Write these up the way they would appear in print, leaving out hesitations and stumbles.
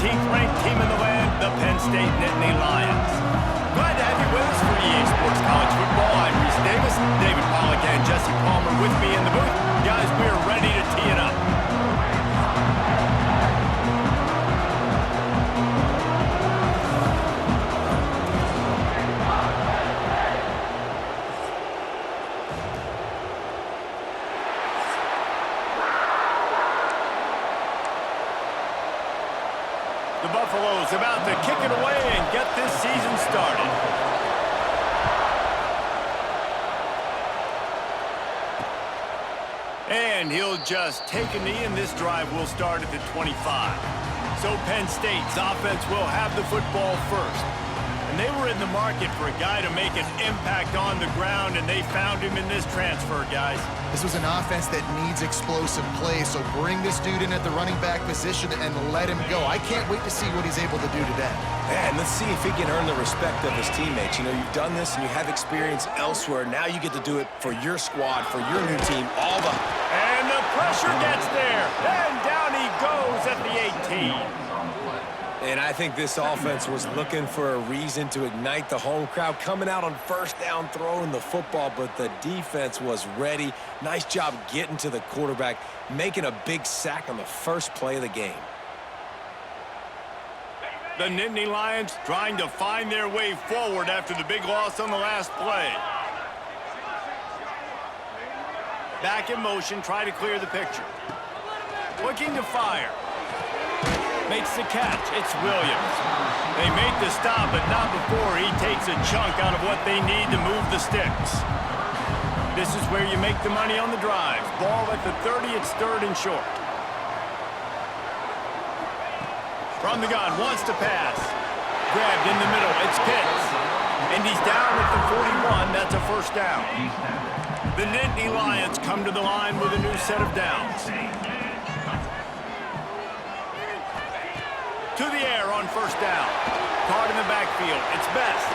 13th-ranked team in the land, the Penn State Nittany Lions. Glad to have you with us for EA Sports College Football. I'm Reese Davis, David Pollack, and Jesse Palmer with me in the booth. Guys, we are ready to tee it up. The Buffaloes about to kick it away and get this season started. And he'll just take a knee, and this drive will start at the 25. So Penn State's offense will have the football first. And they were in the market for a guy to make an impact on the ground, and they found him in this transfer, guys. This was an offense that needs explosive play, so bring this dude in at the running back position and let him go. I can't wait to see what he's able to do today. Man, let's see if he can earn the respect of his teammates. You know, you've done this and you have experience elsewhere. Now you get to do it for your squad, for your new team, And the pressure gets there, and down he goes at the 18. And I think this offense was looking for a reason to ignite the home crowd, coming out on first down, throwing the football, but the defense was ready. Nice job getting to the quarterback, making a big sack on the first play of the game. The Nittany Lions trying to find their way forward after the big loss on the last play. Back in motion, try to clear the picture. Looking to fire. Makes the catch. It's Williams. They make the stop, but not before he takes a chunk out of what they need to move the sticks. This is where you make the money on the drives. Ball at the 30, it's third and short. From the gun, wants to pass. Grabbed in the middle, it's Pitts. And he's down at the 41, that's a first down. The Nittany Lions come to the line with a new set of downs. To the air on first down. Caught in the backfield. It's Best.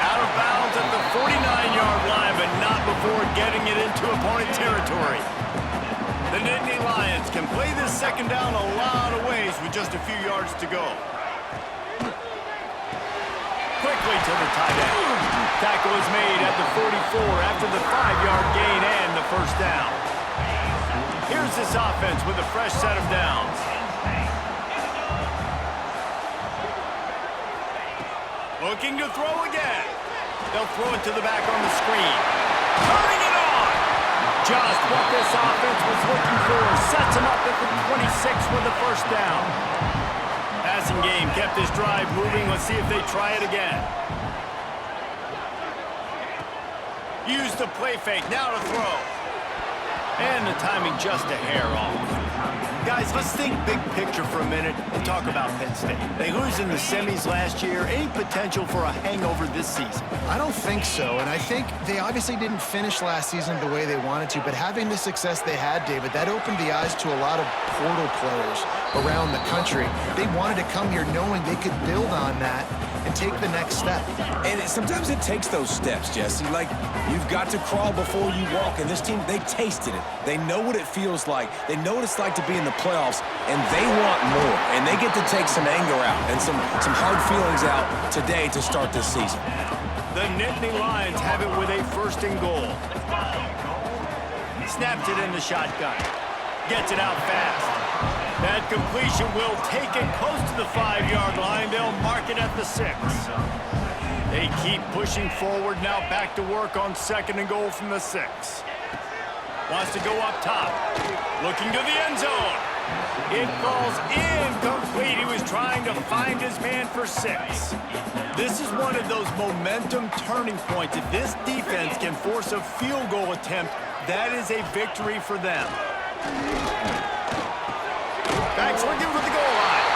Out of bounds at the 49-yard line, but not before getting it into opponent territory. The Nittany Lions can play this second down a lot of ways with just a few yards to go. Quickly to the tight end. Tackle is made at the 44 after the 5-yard gain and the first down. Here's this offense with a fresh set of downs. Looking to throw again. They'll throw it to the back on the screen. Turning it on! Just what this offense was looking for. Sets him up at the 26 with the first down. Passing game kept this drive moving. Let's see if they try it again. Use the play fake. Now to throw. And the timing just a hair off. Guys, let's think big picture for a minute and talk about Penn State. They lose in the semis last year. Any potential for a hangover this season? I don't think so, and I think they obviously didn't finish last season the way they wanted to, but having the success they had, David, that opened the eyes to a lot of portal players around the country. They wanted to come here knowing they could build on that and take the next step. And sometimes it takes those steps, Jesse. Like, you've got to crawl before you walk, and this team, they tasted it. They know what it feels like. They know what it's like to be in the playoffs, and they want more. And they get to take some anger out and some hard feelings out today to start this season. The Nittany Lions have it with a first and goal. Snaps it in the shotgun. Gets it out fast. That completion will take it close to the 5-yard line. They'll mark it at the 6. They keep pushing forward now, back to work on second and goal from the 6. Wants to go up top. Looking to the end zone. It falls incomplete. He was trying to find his man for 6. This is one of those momentum turning points. If this defense can force a field goal attempt, that is a victory for them. Back swinging for the goal line.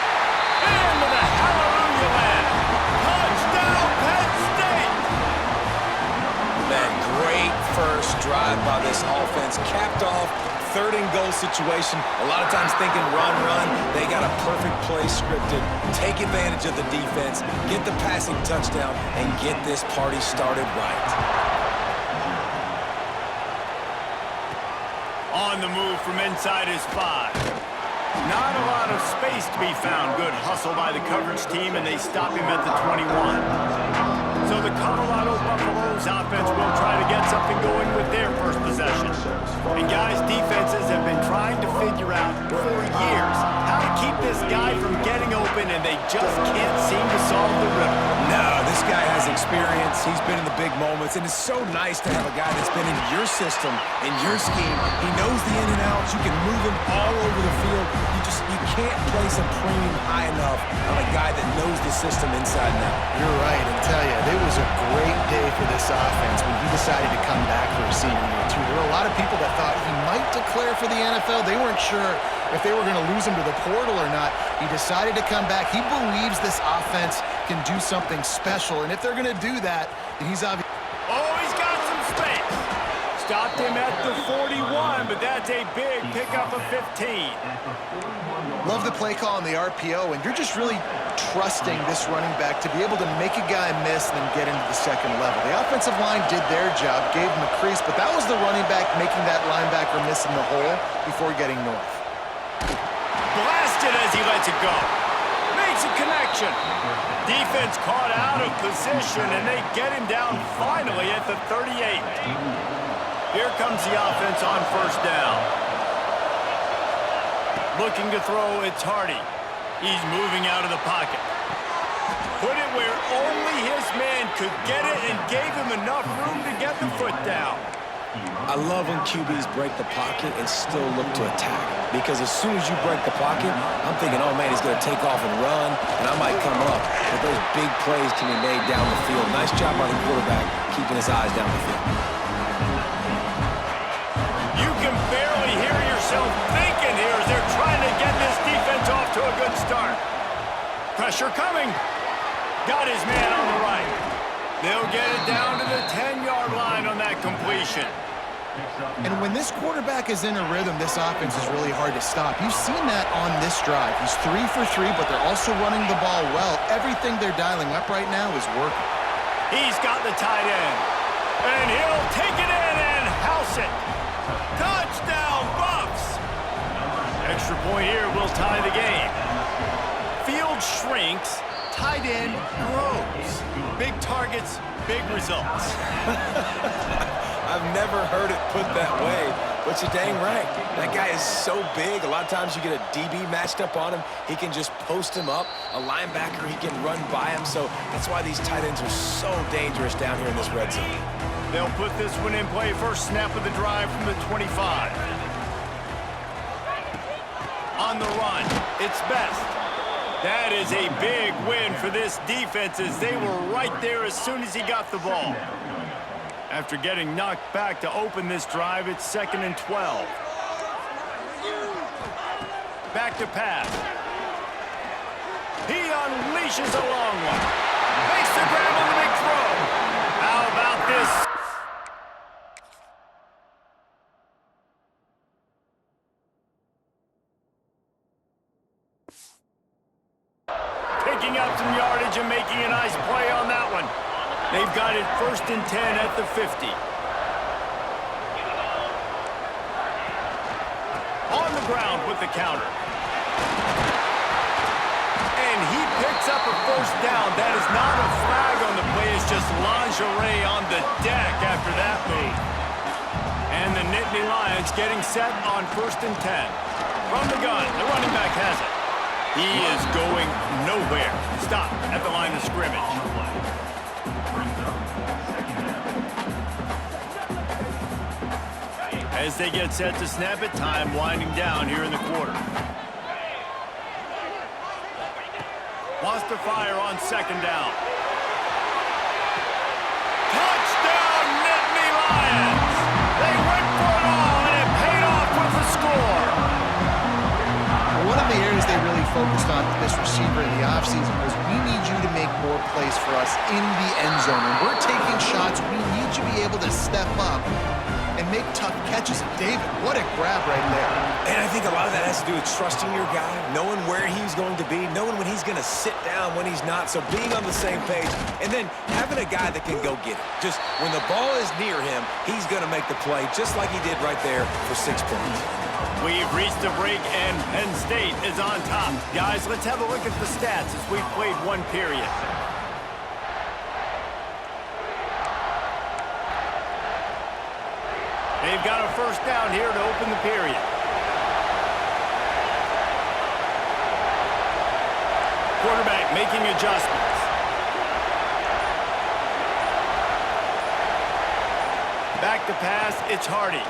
And with a hallelujah land. Touchdown, Penn State! Man, great first drive by this offense. Capped off, third and goal situation. A lot of times thinking run. They got a perfect play scripted. Take advantage of the defense, get the passing touchdown, and get this party started right. On the move from inside his 5. Not a lot of space to be found. Good hustle by the coverage team, and they stop him at the 21. So the Colorado Buffaloes offense will try to get something going with their first possession. And guys, defenses have been trying to figure out for years how to keep this guy from getting open, and they just can't seem to solve the riddle. No, this guy has experience. He's been in the big moments, and it's so nice to have a guy that's been in your system, in your scheme. He knows the in and outs. You can move him all over the field. You can't place a premium high enough on a guy that knows the system inside and out. You're right, I tell you, it was a great day for this offense when he decided to come back for his senior year, too. There were a lot of people that thought he might declare for the NFL. They weren't sure if they were going to lose him to the portal or not. He decided to come back. He believes this offense can do something special, and if they're going to do that, then he's obviously... Oh, he's got some space. Stopped him at the 41, but that's a big pickup of 15. Love the play call on the RPO, and you're just really trusting this running back to be able to make a guy miss and then get into the second level. The offensive line did their job, gave him a crease, but that was the running back making that linebacker miss in the hole before getting north. Blasted as he lets it go. Makes a connection. Defense caught out of position, and they get him down finally at the 38. Here comes the offense on first down. Looking to throw, it's Hardy. He's moving out of the pocket. Put it where only his man could get it and gave him enough room to get the foot down. I love when QBs break the pocket and still look to attack. Because as soon as you break the pocket, I'm thinking, oh man, he's going to take off and run, and I might come up. But those big plays can be made down the field. Nice job by the quarterback, keeping his eyes down the field. You can barely hear yourself thinking here as they're trying to get this defense off to a good start. Pressure coming. Got his man on the right. They'll get it down to the 10-yard line on that completion. And when this quarterback is in a rhythm, this offense is really hard to stop. You've seen that on this drive. He's 3 for 3, but they're also running the ball well. Everything they're dialing up right now is working. He's got the tight end. And he'll take it in and house it. Touchdown, Buffs! Extra point here will tie the game. Field shrinks, tight end grows. Big targets, big results. I've never heard it put that way, but you're dang right. That guy is so big. A lot of times you get a DB matched up on him. He can just post him up. A linebacker, he can run by him. So that's why these tight ends are so dangerous down here in this red zone. They'll put this one in play. First snap of the drive from the 25. On the run, it's Best. That is a big win for this defense as they were right there as soon as he got the ball. After getting knocked back to open this drive, it's 2nd and 12. Back to pass. He unleashes a long one. Makes the grab on the big throw. How about this? Picking up some yardage and making a nice play on that one. They've got it 1st and 10 at the 50. On the ground with the counter. And he picks up a first down. That is not a flag on the play. It's just lingerie on the deck after that move. And the Nittany Lions getting set on 1st and 10. From the gun, the running back has it. He is going nowhere. Stop at the line of scrimmage. As they get set to snap it, time winding down here in the quarter. Wants to fire on 2nd down. Touchdown, Nittany Lions! They went for it all, and it paid off with the score. One of the areas they really focused on with this receiver in the offseason was we need you to make more plays for us in the end zone. When we're taking shots, we need you to be able to step up and make tough catches. David, what a grab right there. And I think a lot of that has to do with trusting your guy, knowing where he's going to be, knowing when he's going to sit down, when he's not. So being on the same page, and then having a guy that can go get it. Just when the ball is near him, he's going to make the play just like he did right there for 6 points. We've reached a break, and Penn State is on top. Guys, let's have a look at the stats as we've played one period. They've got a first down here to open the period. Quarterback making adjustments. Back to pass, it's Hardy.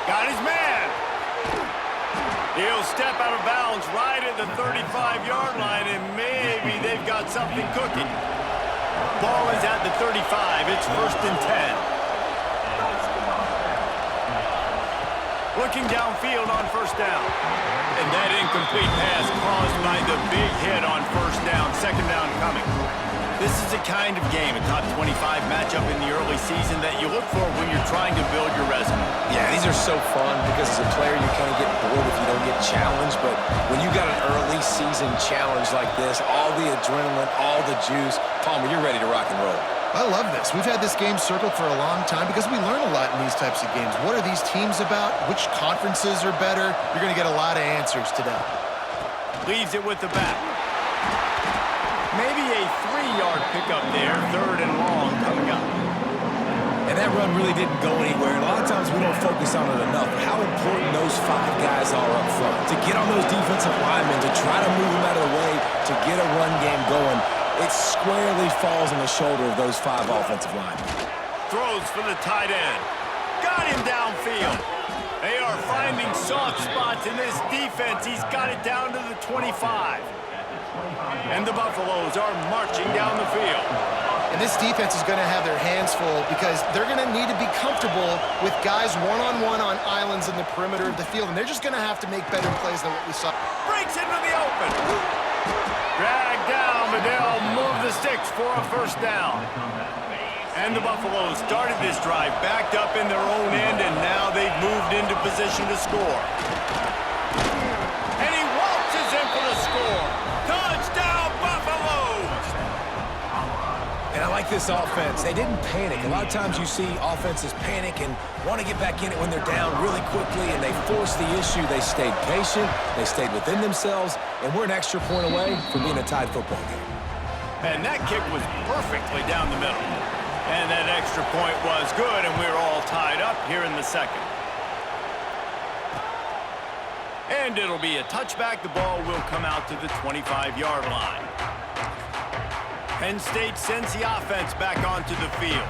Got his man. He'll step out of bounds right at the 35-yard line, and maybe they've got something cooking. Ball is at the 35. It's 1st and 10. Looking downfield on first down. And that incomplete pass caused by the big hit on first down. Second down coming. This is a kind of game, a top 25 matchup in the early season that you look for when you're trying to build your resume. Yeah, these are so fun because as a player you kind of get bored if you don't get challenged, but when you got an early season challenge like this, all the adrenaline, all the juice, Palmer, you're ready to rock and roll. I love this. We've had this game circled for a long time because we learn a lot in these types of games. What are these teams about? Which conferences are better? You're going to get a lot of answers today. Leaves it with the back. Maybe a 3-yard pickup there. 3rd and long coming up. And that run really didn't go anywhere. And a lot of times we don't focus on it enough. How important those 5 guys are up front. To get on those defensive linemen, to try to move them out of the way, to get a run game going. It squarely falls on the shoulder of those 5 offensive linemen. Throws for the tight end. Got him downfield. They are finding soft spots in this defense. He's got it down to the 25. And the Buffaloes are marching down the field. And this defense is going to have their hands full because they're going to need to be comfortable with guys one-on-one on islands in the perimeter of the field. And they're just going to have to make better plays than what we saw. Breaks into the open. Dragged down, but they'll move the sticks for a first down. And the Buffaloes started this drive backed up in their own end, and now they've moved into position to score. And he waltzes in for the score. Touchdown, Buffaloes! And I like this offense. They didn't panic. A lot of times you see offenses panic and want to get back in it when they're down really quickly, and they forced the issue. They stayed patient. They stayed within themselves, and we're an extra point away from being a tied football game. And that kick was perfectly down the middle. And that extra point was good, and we're all tied up here in the second. And it'll be a touchback. The ball will come out to the 25-yard line. Penn State sends the offense back onto the field.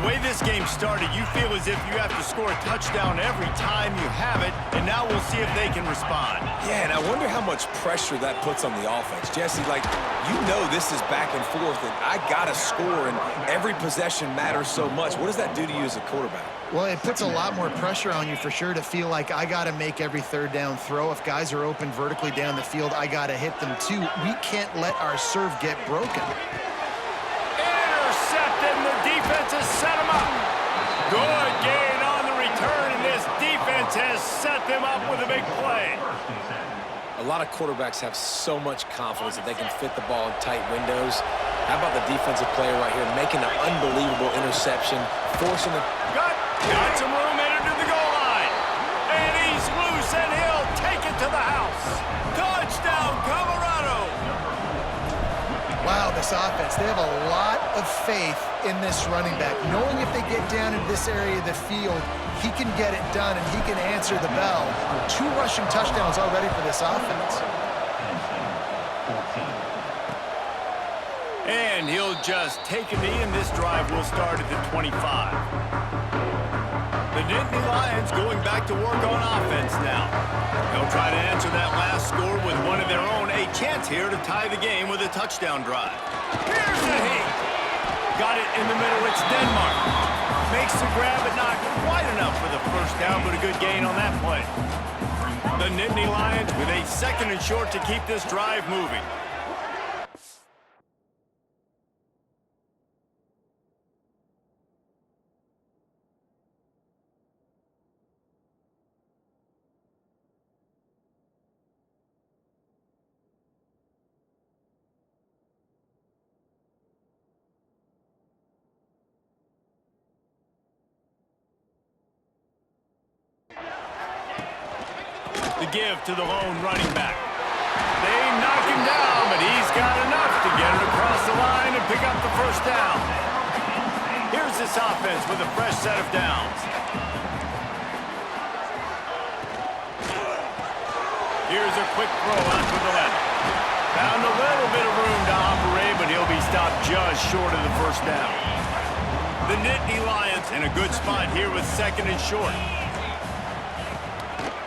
The way this game started, you feel as if you have to score a touchdown every time you have it, and now we'll see if they can respond. Yeah, and I wonder how much pressure that puts on the offense. Jesse, like, you know this is back and forth, and I got to score, and every possession matters so much. What does that do to you as a quarterback? Well, it puts a lot more pressure on you for sure to feel like I got to make every third down throw. If guys are open vertically down the field, I got to hit them too. We can't let our serve get broken. Intercepted, and the defense has set him up. Good gain on the return, and this defense has set them up with a big play. A lot of quarterbacks have so much confidence that they can fit the ball in tight windows. How about the defensive player right here making an unbelievable interception, forcing the... Got some room headed to the goal line. And he's loose, and he'll take it to the house. Touchdown, Colorado. Wow, this offense, they have a lot of faith in this running back, knowing if they get down into this area of the field, he can get it done and he can answer the bell. 2 rushing touchdowns already for this offense. And he'll just take a knee, and this drive will start at the 25. The Nittany Lions going back to work on offense now. They'll try to answer that last score with one of their own. A chance here to tie the game with a touchdown drive. Here's the heat. Got it in the middle. It's Denmark. Makes the grab, but not quite enough for the first down, but a good gain on that play. The Nittany Lions with a 2nd and short to keep this drive moving. The give to the lone running back. They knock him down, but he's got enough to get it across the line and pick up the first down. Here's this offense with a fresh set of downs. Here's a quick throw out to the left. Found a little bit of room to operate, but he'll be stopped just short of the first down. The Nittany Lions in a good spot here with second and short.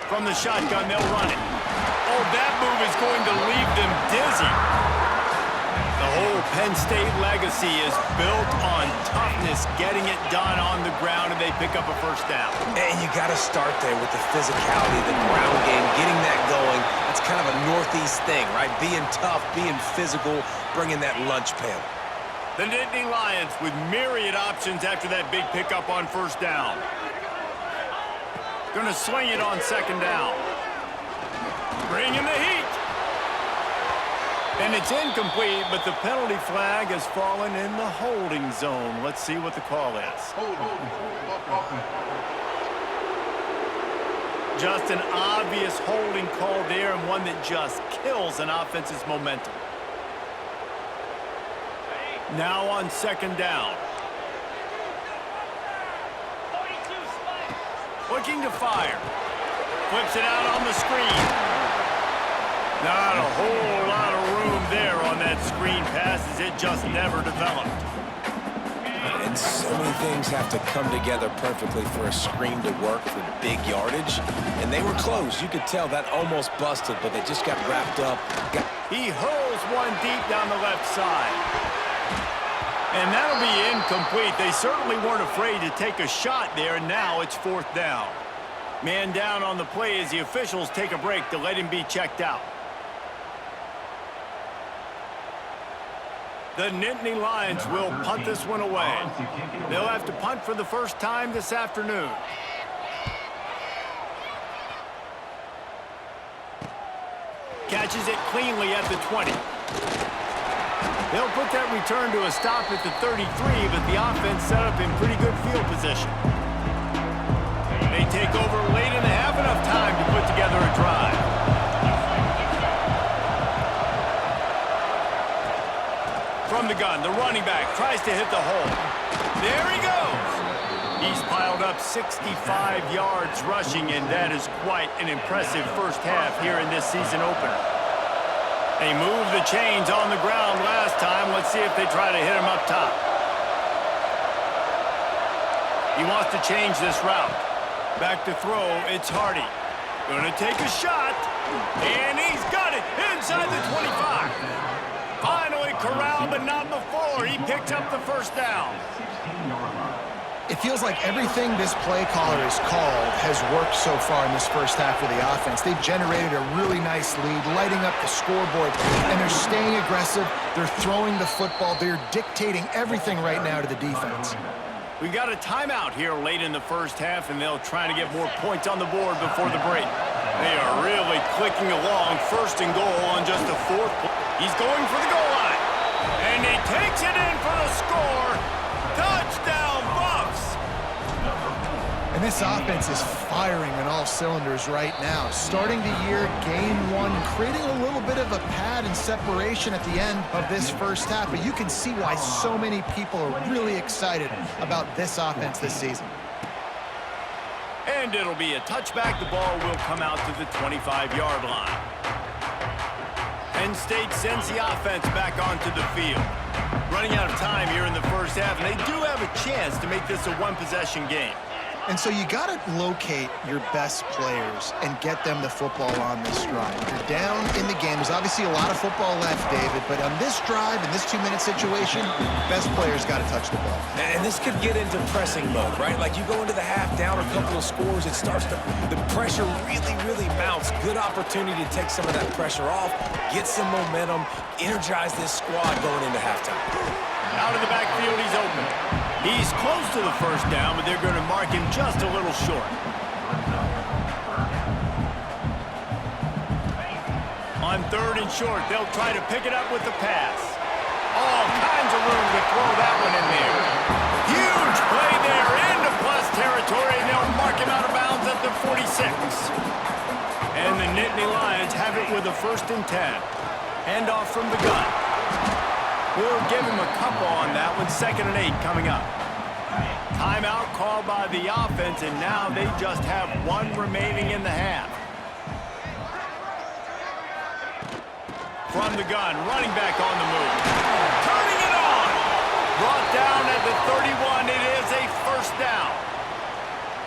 From the shotgun, they'll run it. Oh, that move is going to leave them dizzy. The whole Penn State legacy is built on toughness, getting it done on the ground, and they pick up a first down. And you got to start there with the physicality, the ground game, getting that going. That's kind of a Northeast thing, right? Being tough, being physical, bringing that lunch pail. The Nittany Lions with myriad options after that big pickup on first down. Gonna swing it on second down. Bringing the heat. And it's incomplete, but the penalty flag has fallen in the holding zone. Let's see what the call is. Just an obvious holding call there, and one that just kills an offense's momentum. Now on second down. Looking to fire. Flips it out on the screen. Not a whole lot of room there on that screen pass, as it just never developed. And so many things have to come together perfectly for a screen to work for big yardage. And they were close. You could tell that almost busted, but they just got wrapped up. He hurls one deep down the left side. And that'll be incomplete. They certainly weren't afraid to take a shot there, and now it's fourth down. Man down on the play as the officials take a break to let him be checked out. The Nittany Lions will punt this one away. They'll have to punt for the first time this afternoon. Catches it cleanly at the 20. They'll put that return to a stop at the 33, but the offense set up in pretty good field position. They take over late and have enough time to put together a drive. From the gun, the running back tries to hit the hole. There he goes. He's piled up 65 yards rushing, and that is quite an impressive first half here in this season opener. They moved the chains on the ground last time. Let's see if they try to hit him up top. He wants to change this route. Back to throw, it's Hardy. Gonna take a shot, and he's got it inside the 25. Finally corralled, but not before. He picked up the first down. It feels like everything this play caller has called has worked so far in this first half for the offense. They've generated a really nice lead, lighting up the scoreboard, and they're staying aggressive. They're throwing the football. They're dictating everything right now to the defense. We got a timeout here late in the first half, and they'll try to get more points on the board before the break. They are really clicking along, first and goal on just the fourth. He's going for the goal line, and he takes it in for the score. Touchdown, Buffs! And this offense is firing on all cylinders right now. Starting the year, game one, creating a little bit of a pad and separation at the end of this first half, but you can see why so many people are really excited about this offense this season. And it'll be a touchback. The ball will come out to the 25-yard line. Penn State sends the offense back onto the field. Running out of time here in the first half, and they do have a chance to make this a one-possession game. And so you got to locate your best players and get them the football on this drive. You're down in the game. There's obviously a lot of football left, David, but on this drive, in this 2-minute situation, best players got to touch the ball. And this could get into pressing mode, right? Like you go into the half down a couple of scores, it starts to, the pressure really mounts. Good opportunity to take some of that pressure off, get some momentum, energize this squad going into halftime. Out of the backfield, he's open. He's close to the first down, but they're going to mark him just a little short. On third and short, they'll try to pick it up with the pass. All kinds of room to throw that one in there. Huge play there into plus territory, and they'll mark him out of bounds at the 46. And the Nittany Lions have it with a 1st and 10. Handoff from the gun. We'll give him a couple on that one. 2nd and 8 coming up. Timeout called by the offense, and now they just have 1 remaining in the half. From the gun, running back on the move. Turning it on! Brought down at the 31. It is a 1st down.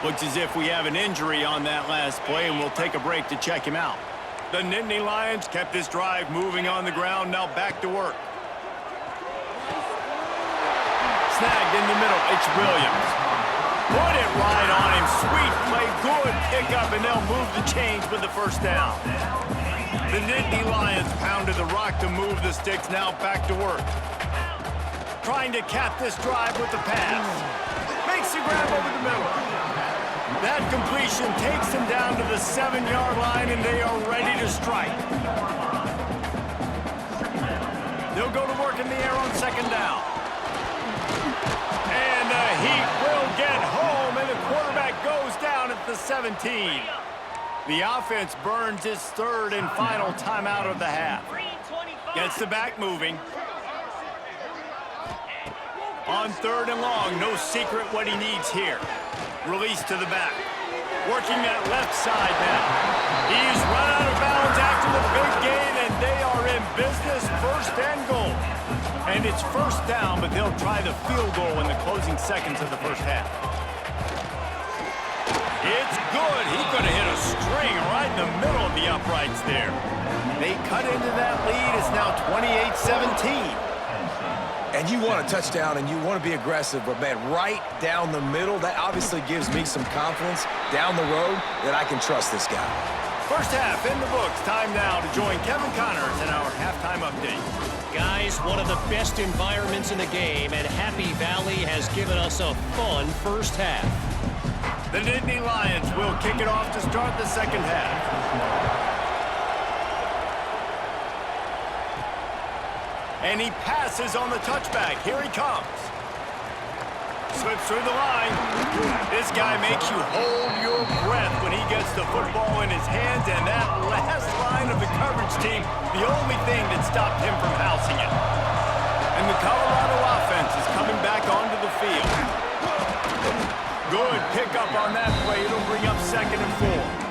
Looks as if we have an injury on that last play, and we'll take a break to check him out. The Nittany Lions kept this drive moving on the ground. Now back to work. Snagged in the middle. It's Williams. Put it right on him. Sweet play. Good pickup, and they'll move the chains with the 1st down. The Nittany Lions pounded the rock to move the sticks. Now back to work. Trying to cap this drive with the pass. Makes the grab over the middle. That completion takes them down to the 7-yard line, and they are ready to strike. They'll go to work in the air on 2nd down. And the Heat will get home, and the quarterback goes down at the 17. The offense burns its 3rd and final timeout of the half. Gets the back moving. On 3rd and long, no secret what he needs here. Release to the back. Working that left side now. He's run out of bounds after the big gain, and they are in business. 1st and goal. And it's 1st down, but they'll try the field goal in the closing seconds of the 1st half. It's good. He could have hit a string right in the middle of the uprights there. They cut into that lead. It's now 28-17. And you want a touchdown, and you want to be aggressive, but, man, right down the middle, that obviously gives me some confidence down the road that I can trust this guy. 1st half in the books. Time now to join Kevin Connors in our halftime update. Guys, one of the best environments in the game, and Happy Valley has given us a fun 1st half. The Nittany Lions will kick it off to start the 2nd half. And he passes on the touchback. Here he comes. Slips through the line. This guy makes you hold your breath when he gets the football in his hands, and that last line of the coverage team, the only thing that stopped him from housing it. And the Colorado offense is coming back onto the field. Good pickup on that play. It'll bring up 2nd and 4.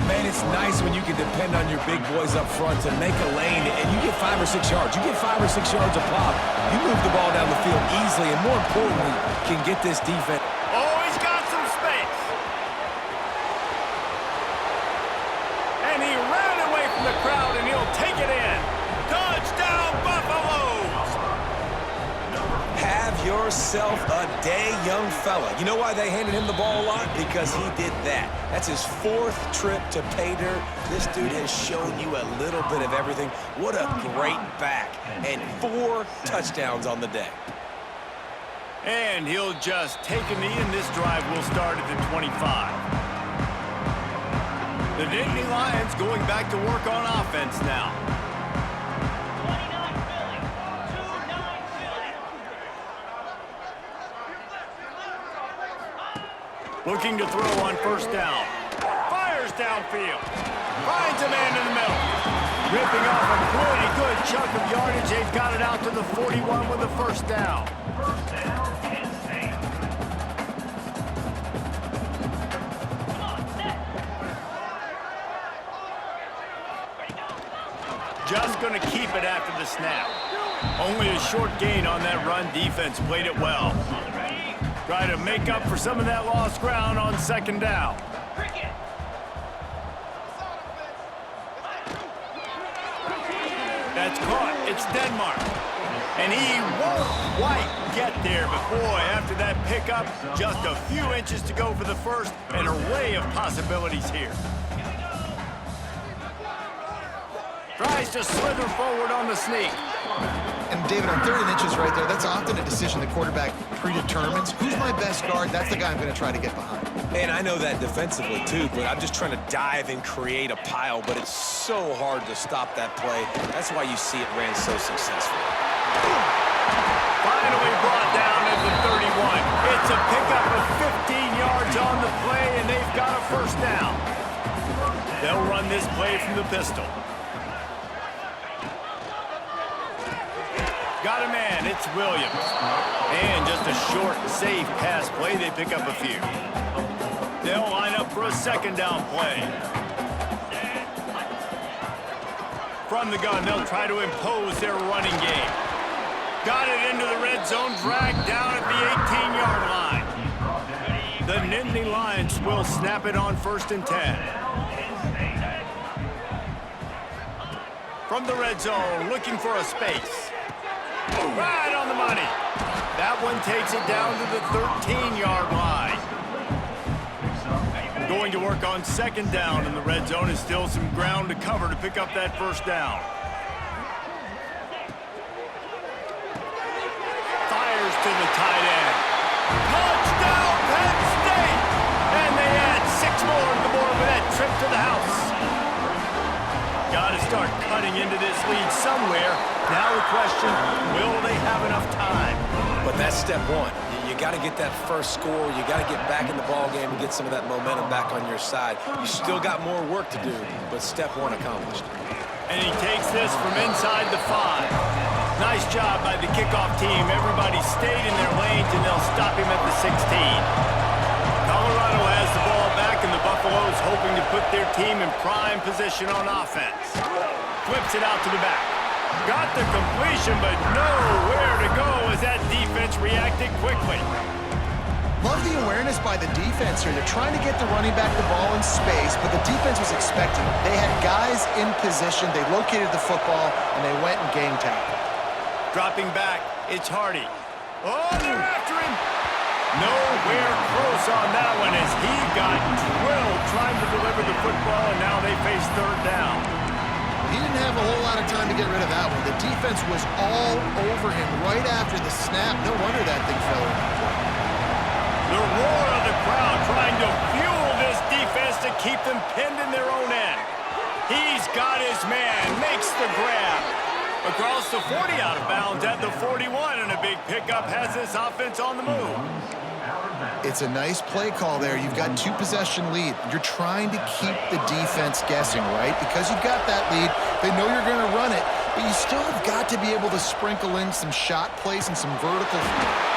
Man, it's nice when you can depend on your big boys up front to make a lane, and you get 5 or 6 yards. You get 5 or 6 yards a pop. You move the ball down the field easily, and more importantly, can get this defense. Oh, he's got some space. And he ran away from the crowd, and he'll take it in. Touchdown, Buffaloes! Have yourself a day, young fella. You know why they handed him the ball a lot? Because he did that. That's his 4th trip to pay dirt. This dude has shown you a little bit of everything. What a great back. And 4 touchdowns on the day. And he'll just take a knee, and this drive will start at the 25. The Nittany Lions going back to work on offense now. Looking to throw on 1st down. Fires downfield. Finds a man in the middle. Ripping off a pretty good chunk of yardage. They've got it out to the 41 with a 1st down. Just going to keep it after the snap. Only a short gain on that run. Defense played it well. Try to make up for some of that lost ground on 2nd down. That's caught. It's Denmark. And he won't quite get there, but boy, after that pickup, just a few inches to go for the 1st, an array of possibilities here. Tries to slither forward on the sneak. And David, on 3rd and inches right there, that's often a decision the quarterback predetermines. Who's my best guard? That's the guy I'm going to try to get behind. And I know that defensively, too, but I'm just trying to dive and create a pile, but it's so hard to stop that play. That's why you see it ran so successfully. Finally brought down at the 31. It's a pickup of 15 yards on the play, and they've got a 1st down. They'll run this play from the pistol. Got a man, it's Williams. And just a short, safe pass play, they pick up a few. They'll line up for a second down play. From the gun, they'll try to impose their running game. Got it into the red zone, dragged down at the 18-yard line. The Nittany Lions will snap it on 1st and 10. From the red zone, looking for a space. Right on the money. That one takes it down to the 13-yard line. Going to work on 2nd down in the red zone is still some ground to cover to pick up that 1st down. Fires to the tight end. Touchdown, Penn State! And they add 6 more to the board with that trip to the house. Got to start cutting into this lead somewhere. Now the question, will they have enough time? But that's step one. You got to get that first score. You got to get back in the ball game and get some of that momentum back on your side. You still got more work to do, but step one accomplished. And he takes this from inside the 5. Nice job by the kickoff team. Everybody stayed in their lanes, and they'll stop him at the 16. Colorado has the ball back, and the Buffaloes hoping to put their team in prime position on offense. Flips it out to the back. Got the completion, but nowhere to go as that defense reacted quickly. Love the awareness by the defense here. They're trying to get the running back the ball in space, but the defense was expecting it. They had guys in position. They located the football, and they went and game tackled. Dropping back, it's Hardy. Oh, they're after him. Nowhere close on that one as he got drilled trying to deliver the football, and now they face 3rd down. He didn't have a whole lot of time to get rid of that one. The defense was all over him right after the snap. No wonder that thing fell in. The roar of the crowd trying to fuel this defense to keep them pinned in their own end. He's got his man, makes the grab. Across the 40 out of bounds at the 41, and a big pickup has this offense on the move. It's a nice play call there. You've got 2-possession lead. You're trying to keep the defense guessing, right? Because you've got that lead, they know you're going to run it, but you still have got to be able to sprinkle in some shot plays and some vertical.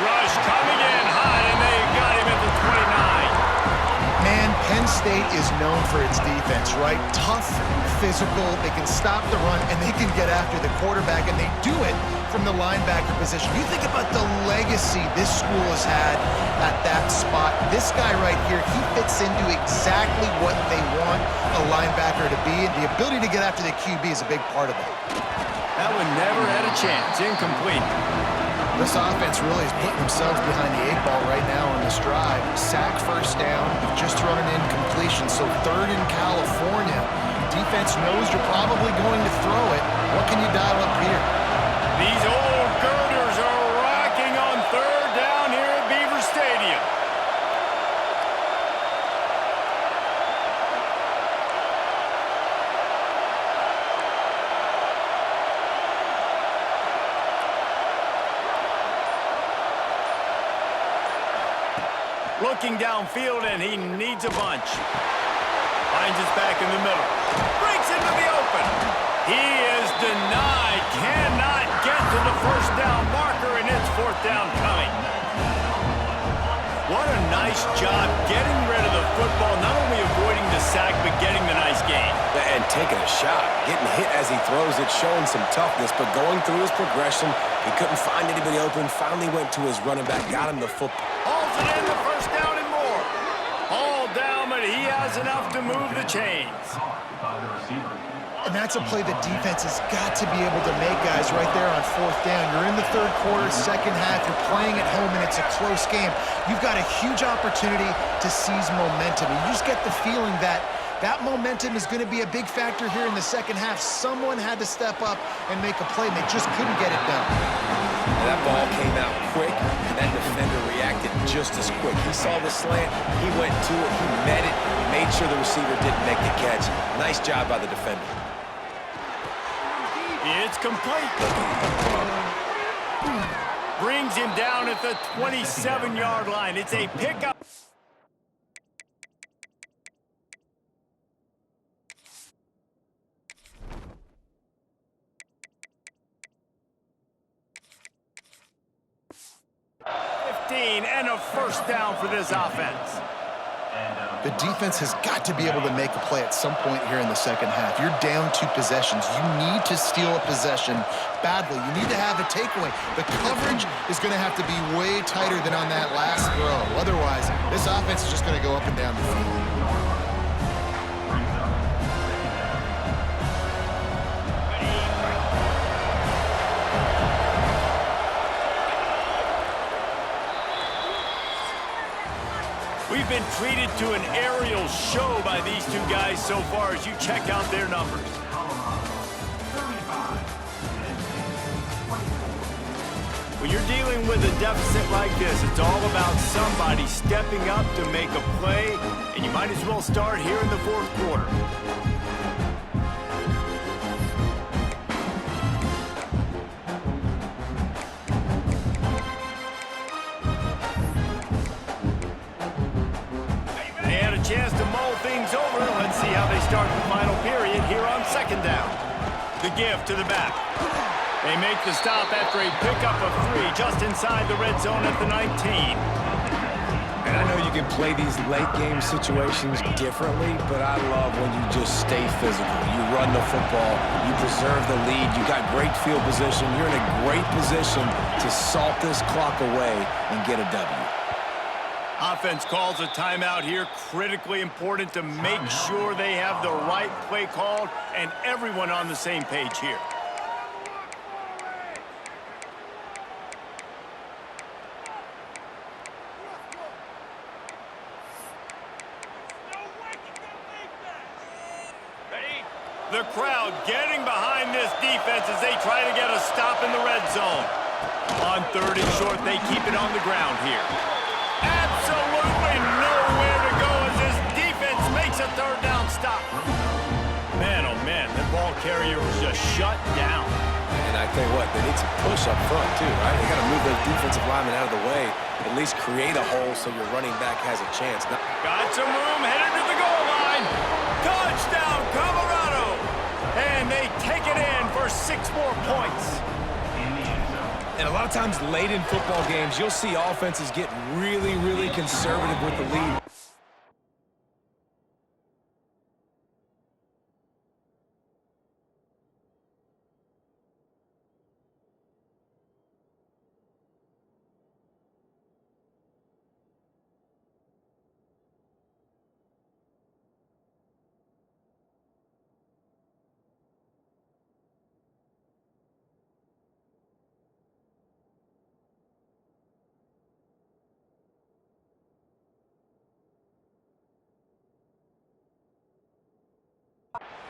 Rush coming in hot, and they got him at the 29. Man, Penn State is known for its defense, right? Tough, physical, they can stop the run, and they can get after the quarterback, and they do it from the linebacker position. You think about the legacy this school has had at that spot. This guy right here, he fits into exactly what they want a linebacker to be, and the ability to get after the QB is a big part of that. That one never had a chance. Incomplete. This offense really is putting themselves behind the 8 ball right now on this drive. Sack, 1st down, you've just thrown an incompletion, so 3rd in California. Defense knows you're probably going to throw it. What can you dial up here? These old girders are rocking on 3rd down here at Beaver Stadium. Looking downfield, and he needs a bunch. Finds his back in the middle. Breaks into the open. He is denied. Cannot get to the 1st down marker, and it's 4th down coming. What a nice job getting rid of the football, not only avoiding the sack, but getting the nice gain. And taking a shot. Getting hit as he throws it, showing some toughness, but going through his progression, he couldn't find anybody open, finally went to his running back, got him the football. Hauls it in, the 1st down and more. All down, but he has enough to move the chains. And that's a play the defense has got to be able to make, guys, right there on 4th down. You're in the 3rd quarter, 2nd half. You're playing at home, and it's a close game. You've got a huge opportunity to seize momentum. You just get the feeling that that momentum is going to be a big factor here in the 2nd half. Someone had to step up and make a play, and they just couldn't get it done. And that ball came out quick, and that defender reacted just as quick. He saw the slant, he went to it, he met it, made sure the receiver didn't make the catch. Nice job by the defender. It's complete. Brings him down at the 27-yard line. It's a pickup. 16 and a first down for this offense. The defense has got to be able to make a play at some point here in the second half. You're down 2 possessions. You need to steal a possession badly. You need to have a takeaway. The coverage is going to have to be way tighter than on that last throw. Otherwise, this offense is just going to go up and down the field. We've been treated to an aerial show by these two guys so far as you check out their numbers. When you're dealing with a deficit like this, it's all about somebody stepping up to make a play, and you might as well start here in the fourth quarter. Chance to mull things over. Let's see how they start the final period here on second down. The give to the back. They make the stop after a pickup of 3 just inside the red zone at the 19. And I know you can play these late game situations differently, but I love when you just stay physical. You run the football, you preserve the lead, you got great field position, you're in a great position to salt this clock away and get a W. Offense calls a timeout here. Critically important to make sure they have the right play called and everyone on the same page here. The crowd getting behind this defense as they try to get a stop in the red zone. On 3rd and short, they keep it on the ground here. Absolutely nowhere to go as this defense makes a 3rd down stop. Man, oh man, that ball carrier was just shut down. And I tell you what, they need some push up front too, right? They got to move those defensive linemen out of the way, at least create a hole so your running back has a chance. Got some room, headed to the goal line. Touchdown, Colorado! And they take it in for 6 more points. And a lot of times late in football games, you'll see offenses get really, really conservative with the lead.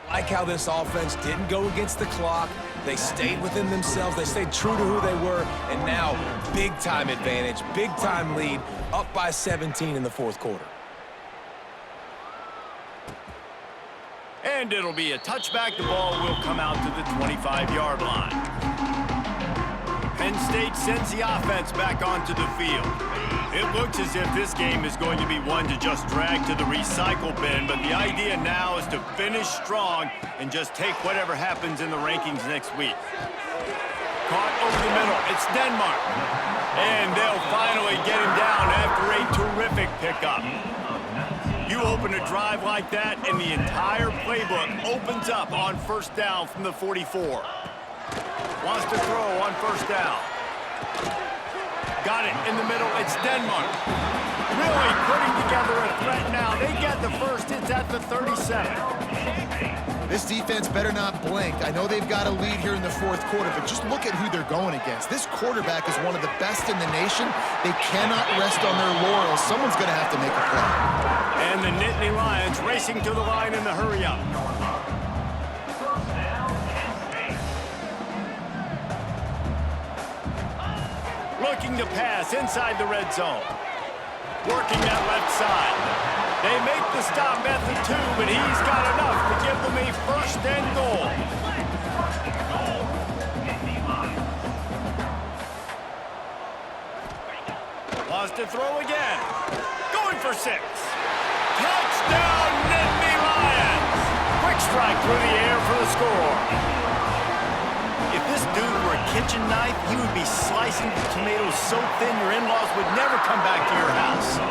Like how this offense didn't go against the clock. They stayed within themselves. They stayed true to who they were. And now, big-time advantage, big-time lead, up by 17 in the 4th quarter. And it'll be a touchback. The ball will come out to the 25-yard line. Penn State sends the offense back onto the field. It looks as if this game is going to be one to just drag to the recycle bin, but the idea now is to finish strong and just take whatever happens in the rankings next week. Caught over the middle. It's Denmark. And they'll finally get him down after a terrific pickup. You open a drive like that, and the entire playbook opens up on 1st down from the 44. Wants to throw on 1st down. Got it in the middle. It's Denmark. Really putting together a threat now. They get the first. It's at the 37. This defense better not blink. I know they've got a lead here in the 4th quarter, but just look at who they're going against. This quarterback is one of the best in the nation. They cannot rest on their laurels. Someone's going to have to make a play. And the Nittany Lions racing to the line in the hurry-up. Looking to pass inside the red zone. Working that left side. They make the stop at the 2, but he's got enough to give them a 1st and goal. Wants to throw again. Going for 6. Touchdown, Nittany Lions! Quick strike through the air for the score. If This dude were a kitchen knife, he would be slicing the tomatoes so thin your in-laws would never come back to your house.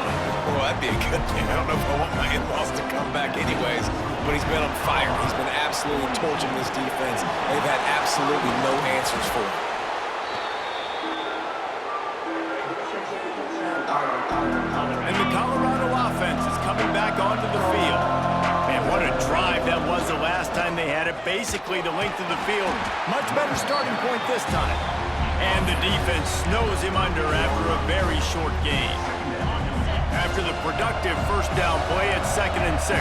Well, that'd be a good thing. I don't know if I want my in-laws to come back anyways, but he's been on fire. He's been absolutely torching this defense. They've had absolutely no answers for him. And the Colorado offense is coming back onto the field. And what a drive that was the last time they had it. Basically the length of the field. Much better starting point this time. And the defense snows him under after a very short game. After the productive first down play at 2nd and 6.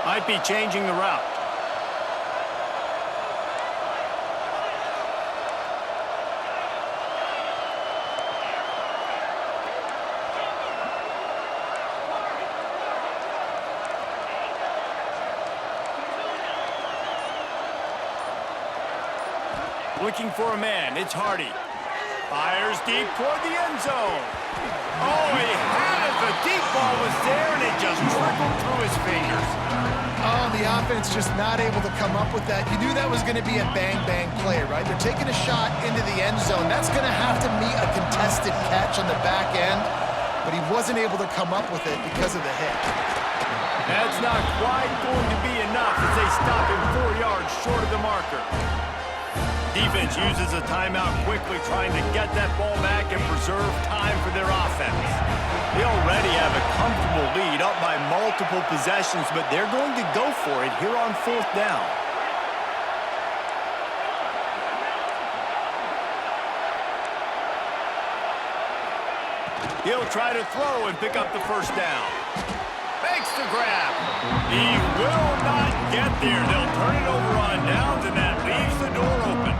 Might be changing the route. Looking for a man, it's Hardy. Fires deep toward the end zone. Oh, he had it. The deep ball was there, and it just trickled through his fingers. Oh, the offense just not able to come up with that. You knew that was going to be a bang-bang play, right? They're taking a shot into the end zone. That's going to have to meet a contested catch on the back end, but he wasn't able to come up with it because of the hit. That's not quite going to be enough as they stop him 4 yards short of the marker. Defense uses a timeout quickly, trying to get that ball back and preserve time for their offense. They already have a comfortable lead, up by multiple possessions, but they're going to go for it here on 4th down. He'll try to throw and pick up the first down. Makes the grab. He will not get there. They'll turn it over on downs, and that leaves the door open.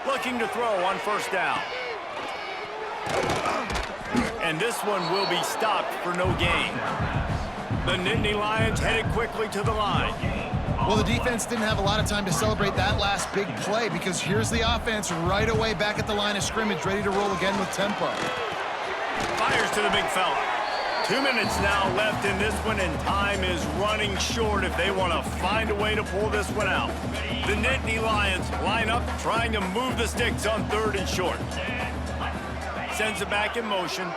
Looking to throw on first down. And this one will be stopped for no gain. The Nittany Lions headed quickly to the line. Well, the defense didn't have a lot of time to celebrate that last big play because here's the offense right away back at the line of scrimmage, ready to roll again with tempo. Fires to the big fella. 2 minutes now left in this one, and time is running short if they want to find a way to pull this one out. The Nittany Lions line up, trying to move the sticks on 3rd and short. Sends it back in motion.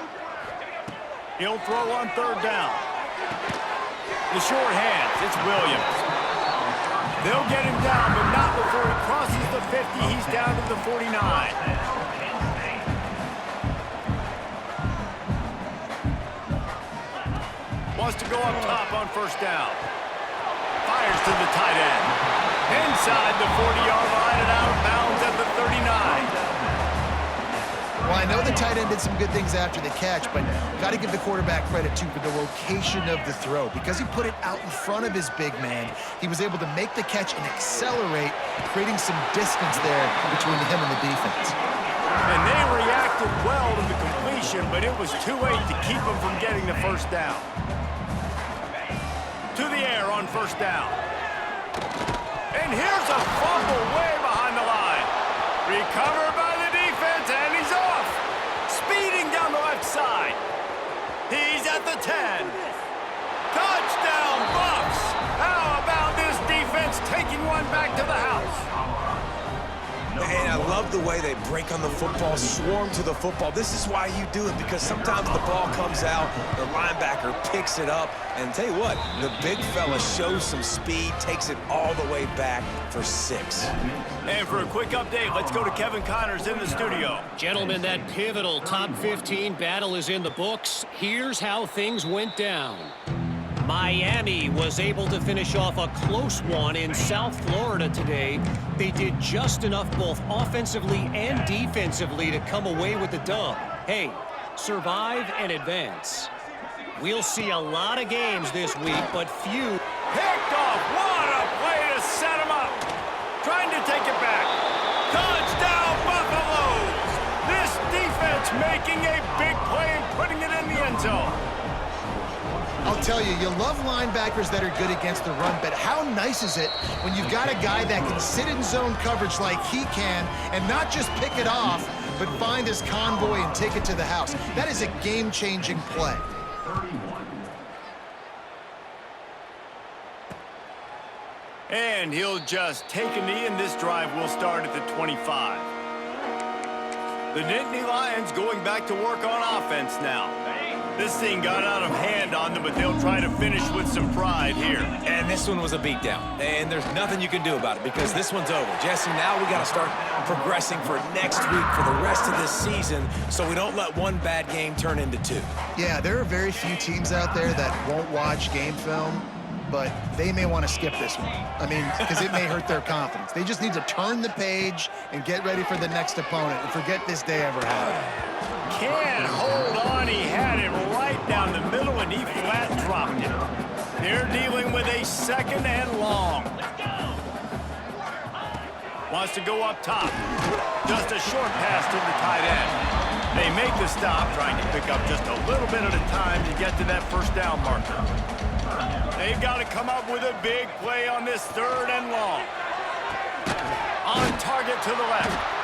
He'll throw on 3rd down. The short hands, it's Williams. They'll get him down, but not before he crosses the 50. He's down to the 49. Wants to go up top on first down. Fires to the tight end. Inside the 40-yard line and out of bounds at the 39. Well, I know the tight end did some good things after the catch, but got to give the quarterback credit, too, for the location of the throw. Because he put it out in front of his big man, he was able to make the catch and accelerate, creating some distance there between him and the defense. And they reacted well to the completion, but it was too late to keep him from getting the first down. To the air on first down. And here's a fumble way behind the line. Recovered by the defense, and he's off. Speeding down the left side. He's at the 10. Touchdown, Buffs. How about this defense taking one back to the house? And I love the way they break on the football, swarm to the football. This is why you do it, because sometimes the ball comes out, the linebacker picks it up, and tell you what, the big fella shows some speed, takes it all the way back for 6. And for a quick update, let's go to Kevin Connors in the studio. Gentlemen, that pivotal top 15 battle is in the books. Here's how things went down. Miami was able to finish off a close one in South Florida today. They did just enough both offensively and defensively to come away with the dub. Hey, survive and advance. We'll see a lot of games this week, but few. Picked off. What a play to set him up. Trying to take it back. Touchdown, Buffaloes. This defense making a big play and putting it in the end zone. I'll I'll tell you, you love linebackers that are good against the run, but how nice is it when you've got a guy that can sit in zone coverage like he can and not just pick it off, but find his convoy and take it to the house. That is a game-changing play. And he'll just take a knee, and this drive will start at the 25. The Nittany Lions going back to work on offense now. This thing got out of hand on them, but they'll try to finish with some pride here. And this one was a beatdown, and there's nothing you can do about it because this one's over. Jesse, now we got to start progressing for next week for the rest of this season so we don't let one bad game turn into two. Yeah, there are very few teams out there that won't watch game film, but they may want to skip this one. I mean, because it may hurt their confidence. They just need to turn the page and get ready for the next opponent and forget this day ever happened. Can't hold on. He had it right down the middle, and he flat dropped it. They're dealing with a second and long. Wants to go up top. Just a short pass to the tight end. They make the stop, trying to pick up just a little bit at a time to get to that first down marker. They've got to come up with a big play on this third and long. On target to the left.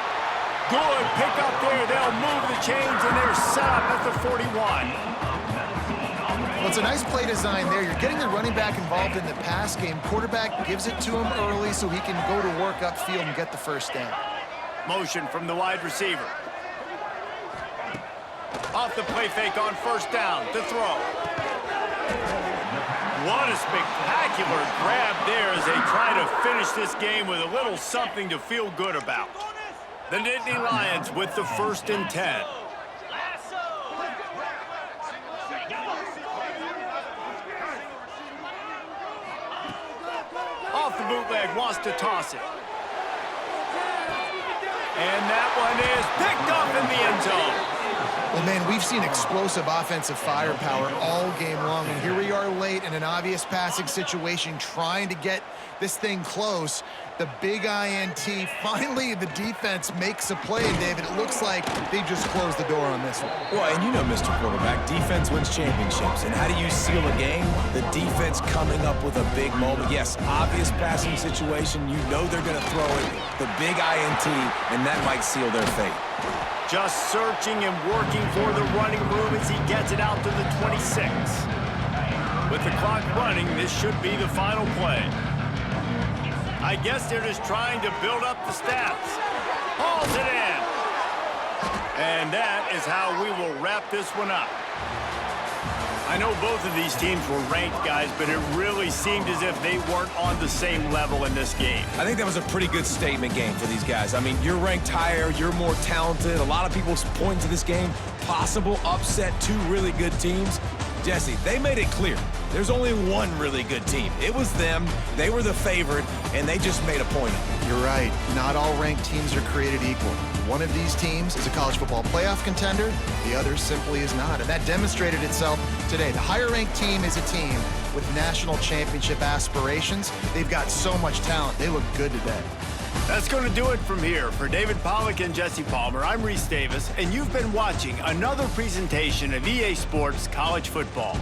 Good pick up there. They'll move the chains, and they're set up at the 41. Well, it's a nice play design there. You're getting the running back involved in the pass game. Quarterback gives it to him early so he can go to work upfield and get the first down. Motion from the wide receiver. Off the play fake on first down to throw. What a spectacular grab there as they try to finish this game with a little something to feel good about. The Nittany Lions with the 1st and 10. Off the bootleg, wants to toss it. And that one is picked up in the end zone. Well, man, we've seen explosive offensive firepower all game long, and here we are late in an obvious passing situation trying to get this thing close. The big INT, finally the defense makes a play, David. It looks like they just closed the door on this one. Well, and you know, Mr. Quarterback, defense wins championships. And how do you seal a game? The defense coming up with a big moment. Yes, obvious passing situation. You know they're going to throw it. The big INT, and that might seal their fate. Just searching and working for the running room as he gets it out to the 26. With the clock running, this should be the final play. I guess they're just trying to build up the stats. Hauls it in. And that is how we will wrap this one up. I know both of these teams were ranked, guys, but it really seemed as if they weren't on the same level in this game. I think that was a pretty good statement game for these guys. I mean, you're ranked higher, you're more talented. A lot of people point to this game, possible upset, two really good teams. Jesse, they made it clear. There's only one really good team. It was them. They were the favorite, and they just made a point of it. You're right. Not all ranked teams are created equal. One of these teams is a college football playoff contender. The other simply is not, and that demonstrated itself today. The higher-ranked team is a team with national championship aspirations. They've got so much talent. They look good today. That's going to do it from here. For David Pollack and Jesse Palmer, I'm Reese Davis, and you've been watching another presentation of EA Sports College Football.